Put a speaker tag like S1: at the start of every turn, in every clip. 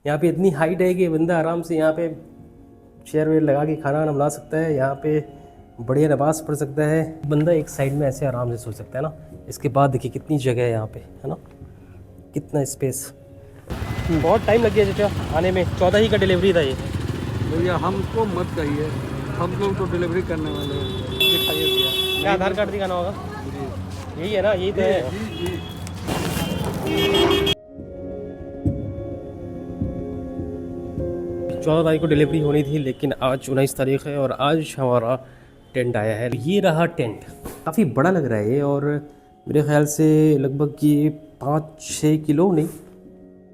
S1: यहाँ पे इतनी हाइट है कि बंदा आराम से यहाँ पे चेयर वेयर लगा के खाना वाना बना सकता है। यहाँ पे बढ़िया नमाज़ पढ़ सकता है बंदा, एक साइड में ऐसे आराम से सो सकता है ना। इसके बाद देखिए कितनी जगह है यहाँ पे, है ना, कितना स्पेस। बहुत टाइम लग गया चाचा आने में, 14 ही का डिलीवरी था ये।
S2: भैया हमको मत कहिए, हम लोग तो डिलीवरी करने वाले हैं। दिखाइए भैया,
S1: क्या आधार कार्ड दिखाना होगा?
S2: जी
S1: यही है ना, यही तो है।
S2: जी जी।
S1: 14 तारीख को डिलीवरी होनी थी, लेकिन आज 19 तारीख है और आज हमारा टेंट आया है। ये रहा टेंट, काफ़ी बड़ा लग रहा है ये, और मेरे ख्याल से लगभग ये 5-6 किलो नहीं,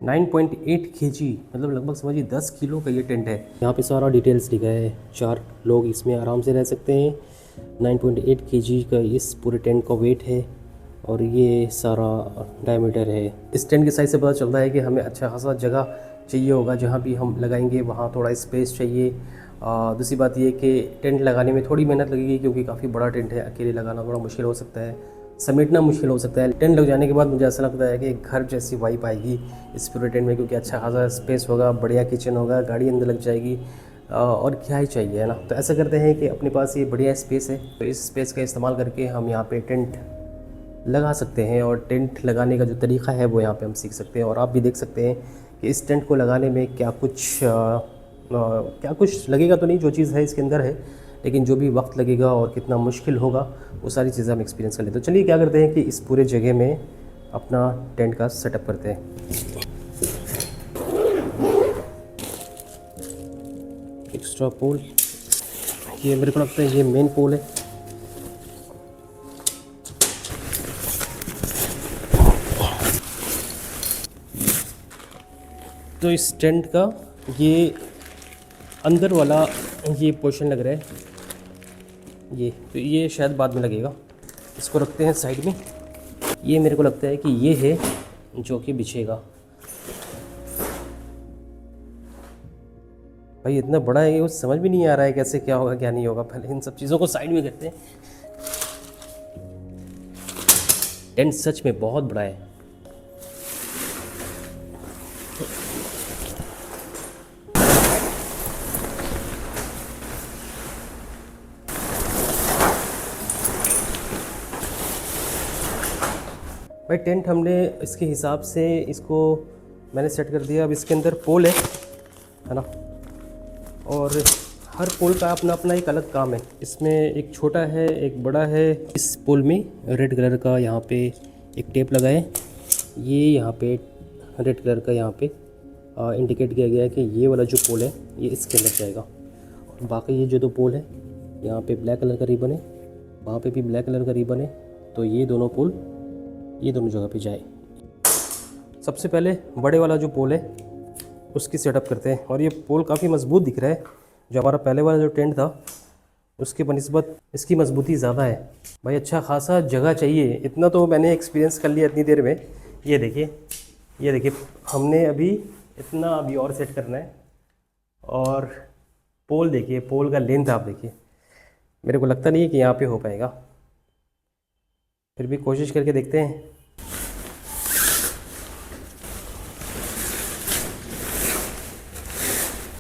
S1: 9.8 kg, मतलब लगभग समझिए 10 किलो का ये टेंट है। यहाँ पे सारा डिटेल्स लिखा है, 4 लोग इसमें आराम से रह सकते हैं। 9.8 kg का इस पूरे टेंट का वेट है और ये सारा डायमीटर है। इस टेंट के साइज़ से पता चलता है कि हमें अच्छा खासा जगह चाहिए होगा, जहाँ भी हम लगाएंगे वहाँ थोड़ा स्पेस चाहिए। दूसरी बात ये कि टेंट लगाने में थोड़ी मेहनत लगेगी, क्योंकि काफ़ी बड़ा टेंट है, अकेले लगाना थोड़ा मुश्किल हो सकता है, समेटना मुश्किल हो सकता है। टेंट लग जाने के बाद मुझे ऐसा लगता है कि घर जैसी वाइब आएगी इस पूरे टेंट में, क्योंकि अच्छा खासा स्पेस होगा, बढ़िया किचन होगा, गाड़ी अंदर लग जाएगी, और क्या ही चाहिए, है ना। तो ऐसा करते हैं कि अपने पास ये बढ़िया स्पेस है, तो इस स्पेस का इस्तेमाल करके हम यहाँ पे टेंट लगा सकते हैं, और टेंट लगाने का जो तरीक़ा है वो यहाँ पे हम सीख सकते हैं। और आप भी देख सकते हैं कि इस टेंट को लगाने में क्या कुछ लगेगा तो नहीं, जो चीज़ है इसके अंदर है, लेकिन जो भी वक्त लगेगा और कितना मुश्किल होगा वो सारी चीज़ें हम एक्सपीरियंस कर लेते हैं। तो चलिए क्या करते हैं कि इस पूरे जगह में अपना टेंट का सेटअप करते हैं। एक्स्ट्रा पोल, ये मेरे को लगता है ये मेन पोल है। तो इस टेंट का ये अंदर वाला ये पोर्शन लग रहा है, ये तो ये शायद बाद में लगेगा, इसको रखते हैं साइड में। ये मेरे को लगता है कि ये है जो कि बिछेगा। भाई इतना बड़ा है वो समझ भी नहीं आ रहा है कैसे क्या होगा क्या नहीं होगा। पहले इन सब चीज़ों को साइड में करते हैं। टेंट सच में बहुत बड़ा है। भाई टेंट हमने इसके हिसाब से इसको मैंने सेट कर दिया। अब इसके अंदर पोल है ना, और हर पोल का अपना अपना एक अलग काम है। इसमें एक छोटा है, एक बड़ा है। इस पोल में रेड कलर का यहाँ पे एक टेप लगा है, ये यहाँ पे रेड कलर का यहाँ पे इंडिकेट किया गया है कि ये वाला जो पोल है ये इसके अंदर जाएगा। और बाकी ये जो दो पोल है, यहाँ पे ब्लैक कलर का रिबन है, वहाँ पे भी ब्लैक कलर का रिबन है, तो ये दोनों पोल ये दोनों जगह पे जाए। सबसे पहले बड़े वाला जो पोल है उसकी सेटअप करते हैं। और ये पोल काफ़ी मजबूत दिख रहा है, जो हमारा पहले वाला जो टेंट था उसके बनिस्बत इसकी मजबूती ज़्यादा है। भाई अच्छा खासा जगह चाहिए, इतना तो मैंने एक्सपीरियंस कर लिया इतनी देर में। ये देखिए हमने अभी इतना अभी और सेट करना है। और पोल देखिए, पोल का लेंथ आप देखिए, मेरे को लगता नहीं है कि यहाँ पे हो पाएगा, फिर भी कोशिश करके देखते हैं।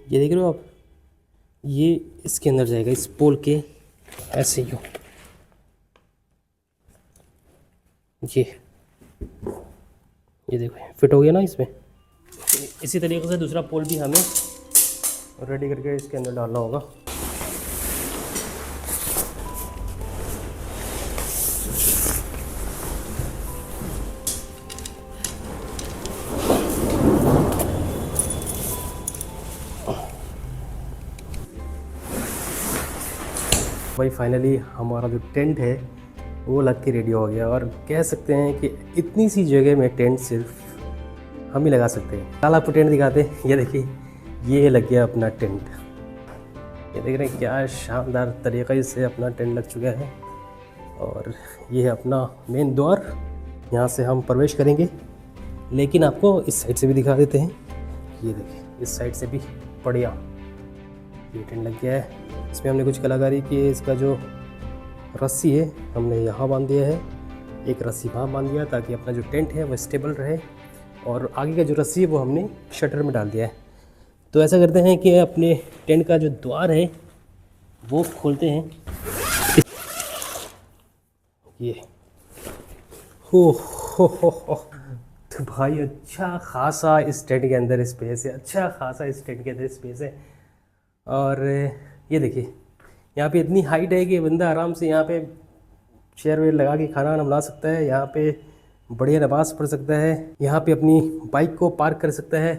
S1: ये देख रहे हो आप, ये इसके अंदर जाएगा, इस पोल के ऐसे ही हो। ये देखो फिट हो गया ना इसमें। इसी तरीके से दूसरा पोल भी हमें रेडी करके इसके अंदर डालना होगा। भाई फाइनली हमारा जो टेंट है वो लग के रेडी हो गया। और कह सकते हैं कि इतनी सी जगह में टेंट सिर्फ हम ही लगा सकते हैं। कल आपको टेंट दिखाते हैं, ये देखिए ये लग गया अपना टेंट। ये देख रहे हैं क्या शानदार तरीक़े से अपना टेंट लग चुका है। और ये है अपना मेन द्वार, यहाँ से हम प्रवेश करेंगे। लेकिन आपको इस साइड से भी दिखा देते हैं। ये देखिए इस साइड से भी बढ़िया ये टेंट लग गया है। इसमें हमने कुछ कलाकारी की है। इसका जो रस्सी है हमने यहाँ बांध दिया है, एक रस्सी वहाँ बांध दिया, ताकि अपना जो टेंट है वो स्टेबल रहे और आगे का जो रस्सी है वो हमने शटर में डाल दिया है। तो ऐसा करते हैं कि अपने टेंट का जो द्वार है वो खोलते हैं। ये हो तो भाई अच्छा खासा इस टेंट के अंदर स्पेस है, अच्छा खासा इस टेंट के अंदर स्पेस है। और ये देखिए यहाँ पे इतनी हाइट है कि बंदा आराम से यहाँ पे चेयर वेयर लगा के खाना वाना बना सकता है, यहाँ पे बढ़िया नमाज पढ़ सकता है, यहाँ पे अपनी बाइक को पार्क कर सकता है,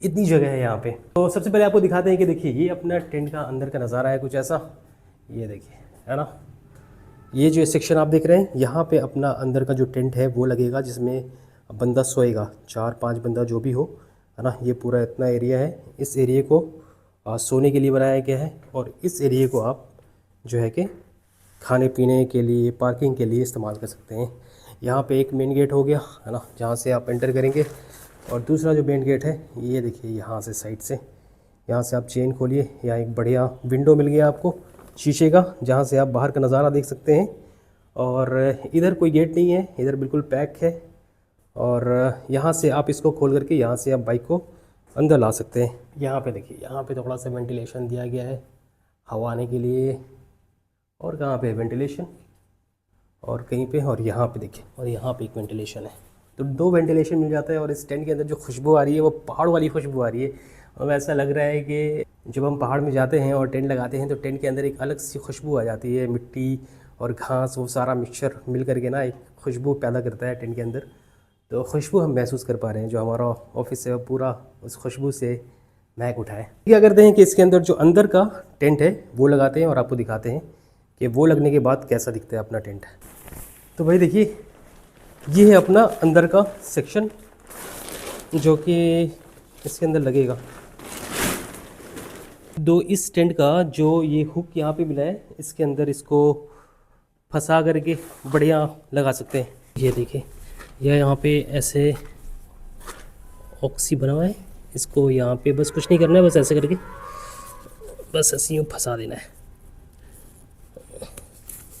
S1: इतनी जगह है यहाँ पे। तो सबसे पहले आपको दिखाते हैं कि देखिए ये अपना टेंट का अंदर का नज़ारा है कुछ ऐसा, ये देखिए है ना। ये जो सेक्शन आप देख रहे हैं यहाँ पे अपना अंदर का जो टेंट है वो लगेगा, जिसमें बंदा सोएगा, 4-5 बंदा जो भी हो, है ना। ये पूरा इतना एरिया है, इस एरिया को सोने के लिए बनाया गया है और इस एरिया को आप जो है कि खाने पीने के लिए, पार्किंग के लिए इस्तेमाल कर सकते हैं। यहाँ पे एक मेन गेट हो गया, है ना, जहाँ से आप एंटर करेंगे। और दूसरा जो मेन गेट है ये देखिए यहाँ से साइड से, यहाँ से आप चेन खोलिए, यहाँ एक बढ़िया विंडो मिल गया आपको शीशे का, जहाँ से आप बाहर का नज़ारा देख सकते हैं। और इधर कोई गेट नहीं है, इधर बिल्कुल पैक है। और यहाँ से आप इसको खोल करके यहाँ से आप बाइक को अंदर ला सकते हैं। यहाँ पे देखिए यहाँ पे थोड़ा सा वेंटिलेशन दिया गया है हवा आने के लिए। और कहाँ पे वेंटिलेशन, और कहीं पे, और यहाँ पे देखिए, और यहाँ पे एक वेंटिलेशन है। तो 2 वेंटिलेशन मिल जाता है। और इस टेंट के अंदर जो खुशबू आ रही है वो पहाड़ वाली खुशबू आ रही है। और ऐसा लग रहा है कि जब हम पहाड़ में जाते हैं और टेंट लगाते हैं तो टेंट के अंदर एक अलग सी खुशबू आ जाती है, मिट्टी और घास वो सारा मिक्सचर मिल करके ना एक खुशबू पैदा करता है टेंट के अंदर। तो खुशबू हम महसूस कर पा रहे हैं, जो हमारा ऑफिस है वो पूरा उस खुशबू से महक उठा है। क्या करते हैं कि इसके अंदर जो अंदर का टेंट है वो लगाते हैं और आपको दिखाते हैं कि वो लगने के बाद कैसा दिखता है अपना टेंट। तो भाई देखिए ये है अपना अंदर का सेक्शन जो कि इसके अंदर लगेगा। इस टेंट का जो ये हुक यहाँ पे मिला है, इसके अंदर इसको फंसा करके बढ़िया लगा सकते हैं। ये देखिए यह यहाँ पे ऐसे ऑक्सी बना हुआ है, इसको यहाँ पे बस कुछ नहीं करना है, बस ऐसे करके बस ऐसे यूँ फंसा देना है।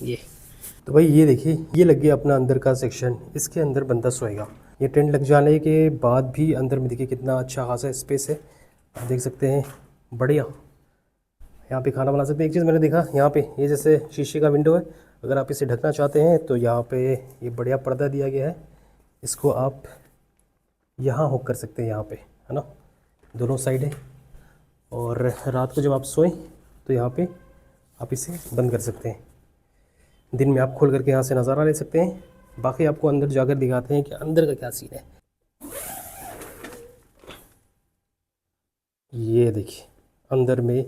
S1: ये तो भाई ये देखिए ये लग गया अपना अंदर का सेक्शन, इसके अंदर बंदा सोएगा। ये टेंट लग जाने के बाद भी अंदर में देखिए कितना अच्छा खासा स्पेस है, आप देख सकते हैं, बढ़िया। यहाँ पे खाना बना सकते हैं। एक चीज़ मैंने देखा यहाँ पे, ये जैसे शीशे का विंडो है, अगर आप इसे ढकना चाहते हैं तो यहाँ पे ये बढ़िया पर्दा दिया गया है, इसको आप यहाँ हुक कर सकते हैं, यहाँ पे है ना, दोनों साइड है। और रात को जब आप सोएं तो यहाँ पे आप इसे बंद कर सकते हैं, दिन में आप खोल करके यहाँ से नज़ारा ले सकते हैं। बाकी आपको अंदर जाकर दिखाते हैं कि अंदर का क्या सीन है। ये देखिए अंदर में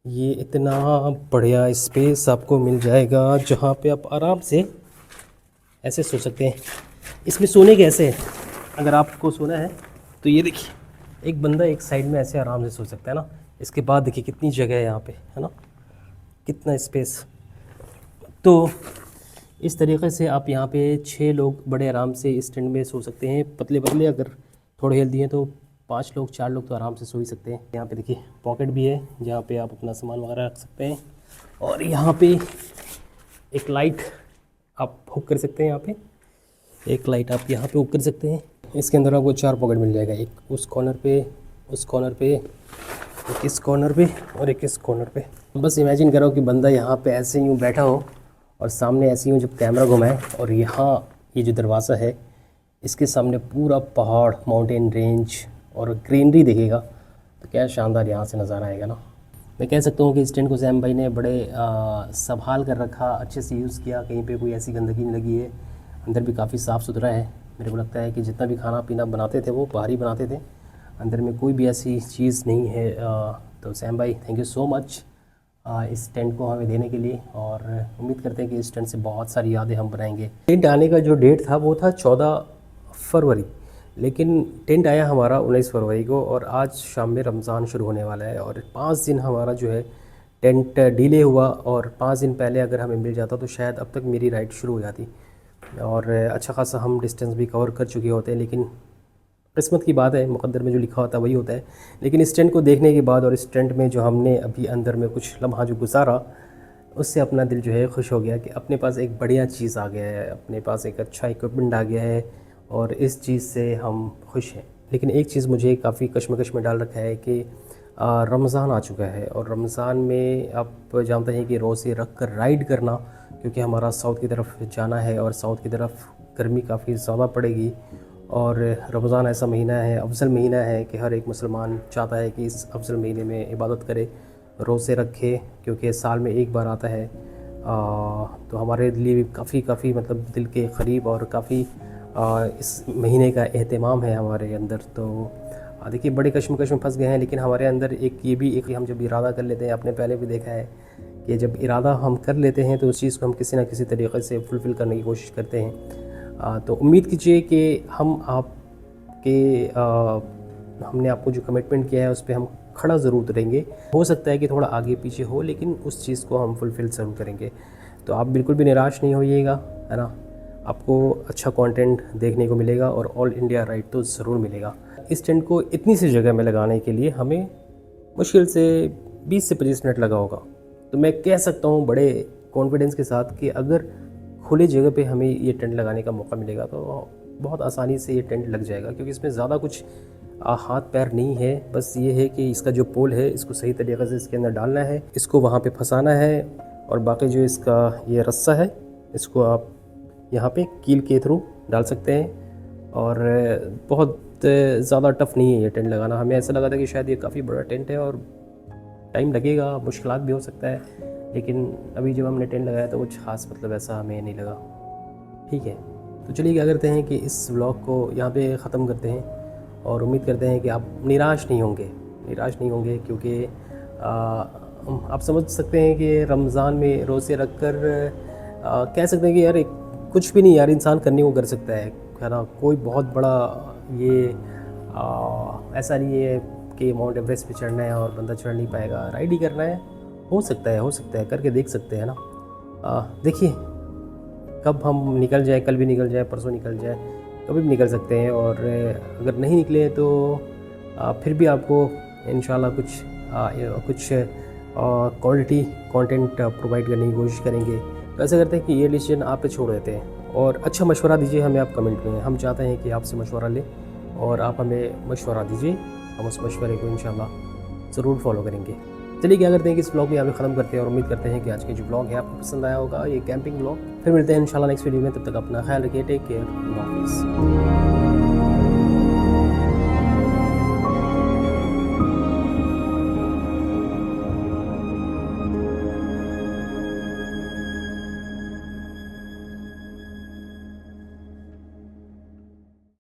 S1: ये इतना बढ़िया स्पेस आपको मिल जाएगा, जहाँ पे आप आराम से ऐसे सो सकते हैं। इसमें सोने कैसे है, अगर आपको सोना है तो ये देखिए एक बंदा एक साइड में ऐसे आराम से सो सकता है ना। इसके बाद देखिए कितनी जगह है यहाँ पे, है ना, कितना स्पेस। तो इस तरीके से आप यहाँ पे 6 लोग बड़े आराम से इस टेंट में सो सकते हैं। पतले पतले अगर थोड़े हेल्दी हैं तो 5 लोग 4 लोग तो आराम से सो ही सकते हैं। यहाँ पे देखिए पॉकेट भी है जहाँ पे आप अपना सामान वगैरह रख सकते हैं। और यहाँ पे एक लाइट आप हुक कर सकते हैं, यहाँ पे एक लाइट आप यहाँ पे हुक कर सकते हैं। इसके अंदर आपको 4 पॉकेट मिल जाएगा, एक उस कॉर्नर पे, उस कॉर्नर पे, एक इस कॉर्नर पे और एक इस कॉर्नर पे। बस इमेजिन करो कि बंदा यहाँ पे ऐसे यूँ बैठा हो और सामने ऐसे यूँ जब कैमरा घुमाए और यहाँ ये जो दरवाज़ा है इसके सामने पूरा पहाड़, माउंटेन रेंज और ग्रीनरी दिखेगा, तो क्या शानदार यहाँ से नज़ारा आएगा ना। मैं कह सकता हूँ कि इस टेंट को सैम भाई ने बड़े संभाल कर रखा, अच्छे से यूज़ किया, कहीं पे कोई ऐसी गंदगी नहीं लगी है। अंदर भी काफ़ी साफ़ सुथरा है। मेरे को लगता है कि जितना भी खाना पीना बनाते थे वो बाहर ही बनाते थे, अंदर में कोई भी ऐसी चीज़ नहीं है। तो सैम भाई थैंक यू सो मच इस टेंट को हमें देने के लिए, और उम्मीद करते हैं कि इस टेंट से बहुत सारी यादें हम बनाएंगे। टेंट आने का जो डेट था वो था 14 फरवरी, लेकिन टेंट आया हमारा 19 फरवरी को, और आज शाम में रमज़ान शुरू होने वाला है और 5 दिन हमारा जो है टेंट डिले हुआ। और 5 दिन पहले अगर हमें मिल जाता तो शायद अब तक मेरी राइड शुरू हो जाती और अच्छा खासा हम डिस्टेंस भी कवर कर चुके होते हैं। लेकिन किस्मत की बात है, मुक़द्दर में जो लिखा होता है वही होता है। लेकिन इस टेंट को देखने के बाद और इस टेंट में जो हमने अभी अंदर में कुछ लम्हा जो गुजारा, उससे अपना दिल जो है खुश हो गया कि अपने पास एक बढ़िया चीज़ आ गया है, अपने पास एक अच्छा इक्विपमेंट आ गया है और इस चीज़ से हम खुश हैं। लेकिन एक चीज़ मुझे काफ़ी कश्मकश में डाल रखा है कि रमज़ान आ चुका है और रमज़ान में आप जानते हैं कि रोज़े रख कर राइड करना, क्योंकि हमारा साउथ की तरफ जाना है और साउथ की तरफ गर्मी काफ़ी ज़्यादा पड़ेगी और रमज़ान ऐसा महीना है, अफजल महीना है कि हर एक मुसलमान चाहता है कि इस अफजल महीने में इबादत करे, रोज़े रखे, क्योंकि साल में एक बार आता है। तो हमारे लिए भी काफ़ी मतलब दिल के करीब और काफ़ी इस महीने का एहतमाम है हमारे अंदर। तो देखिए बड़े कश्मकश में फंस गए हैं, लेकिन हमारे अंदर एक ये भी एक हम जब इरादा कर लेते हैं, आपने पहले भी देखा है कि जब इरादा हम कर लेते हैं तो उस चीज़ को हम किसी ना किसी तरीक़े से फुलफ़िल करने की कोशिश करते हैं। तो उम्मीद कीजिए कि हम आपके हमने आपको जो कमिटमेंट किया है उस पे हम खड़ा ज़रूर उतरेंगे। हो सकता है कि थोड़ा आगे पीछे हो, लेकिन उस चीज़ को हम फुलफ़िल ज़रूर करेंगे। तो आप बिल्कुल भी निराश नहीं होइएगा, है ना। आपको अच्छा कंटेंट देखने को मिलेगा और ऑल इंडिया राइड तो ज़रूर मिलेगा। इस टेंट को इतनी सी जगह में लगाने के लिए हमें मुश्किल से 20 से 25 मिनट लगा होगा। तो मैं कह सकता हूँ बड़े कॉन्फिडेंस के साथ कि अगर खुली जगह पे हमें ये टेंट लगाने का मौका मिलेगा तो बहुत आसानी से ये टेंट लग जाएगा, क्योंकि इसमें ज़्यादा कुछ हाथ पैर नहीं है। बस ये है कि इसका जो पोल है इसको सही तरीक़े से इसके अंदर डालना है, इसको वहाँ पे फंसाना है और बाकी जो इसका ये रस्सा है इसको आप यहाँ पे कील के थ्रू डाल सकते हैं। और बहुत ज़्यादा टफ़ नहीं है ये टेंट लगाना। हमें ऐसा लगा था कि शायद ये काफ़ी बड़ा टेंट है और टाइम लगेगा, मुश्किलात भी हो सकता है, लेकिन अभी जब हमने टेंट लगाया तो कुछ ख़ास मतलब ऐसा हमें नहीं लगा। ठीक है, तो चलिए क्या करते हैं कि इस व्लॉग को यहाँ पे ख़त्म करते हैं और उम्मीद करते हैं कि आप निराश नहीं होंगे, क्योंकि आप समझ सकते हैं कि रमज़ान में रोज़े रख कर कह सकते हैं कि यार कुछ भी नहीं यार इंसान करने को कर सकता है ना। कोई बहुत बड़ा ये ऐसा नहीं है कि माउंट एवरेस्ट पे चढ़ना है और बंदा चढ़ नहीं पाएगा, राइड ही करना है। हो सकता है करके देख सकते हैं ना। देखिए कब हम निकल जाए, कल भी निकल जाए, परसों निकल जाए, कभी भी निकल सकते हैं। और अगर नहीं निकले तो फिर भी आपको इंशाल्लाह कुछ क्वालिटी कंटेंट प्रोवाइड करने की कोशिश करेंगे। तो ऐसा करते हैं कि ये डिसीजन आप पे छोड़ देते हैं और अच्छा मशवरा दीजिए हमें आप कमेंट में। हम चाहते हैं कि आपसे मशवरा लें और आप हमें मशवरा दीजिए, हम उस मशवरे को इंशाल्लाह ज़रूर फॉलो करेंगे। चलिए क्या करते हैं कि इस ब्लॉग में यहाँ पे ख़त्म करते हैं और उम्मीद करते हैं कि आज के जो ब्लॉग है आपको पसंद आया होगा, ये कैंपिंग ब्लॉग। फिर मिलते हैं इंशाल्लाह नेक्स्ट वीडियो में, तब तक अपना ख्याल रखिए, टेक केयर, अल्लाह हाफ़िज़।